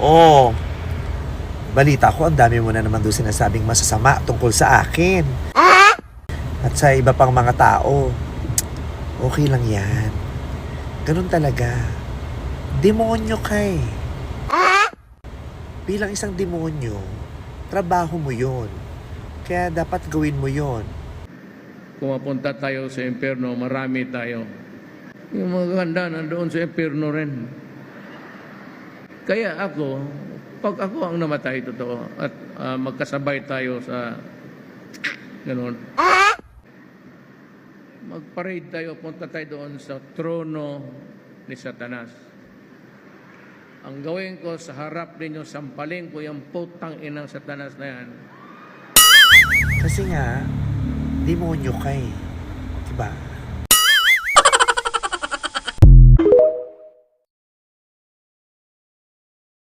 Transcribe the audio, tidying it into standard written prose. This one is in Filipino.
Oh, balita ko ang dami mo na naman doon sinasabing masasama tungkol sa akin. At sa iba pang mga tao. Okay lang yan. Ganun talaga. Demonyo ka eh. Bilang isang demonyo, trabaho mo yun. Kaya dapat gawin mo yun. Kung mapunta tayo sa impyerno, marami tayo. Yung mga ganda nandoon sa impyerno rin. Kaya ako, pag ako ang namatay, totoo, at magkasabay tayo sa ganun, mag-parade tayo, punta tayo doon sa trono ni Satanas. Ang gawin ko sa harap ninyo, sampalin ko yung putang inang Satanas na yan. Kasi nga, demonyo ka eh. Diba?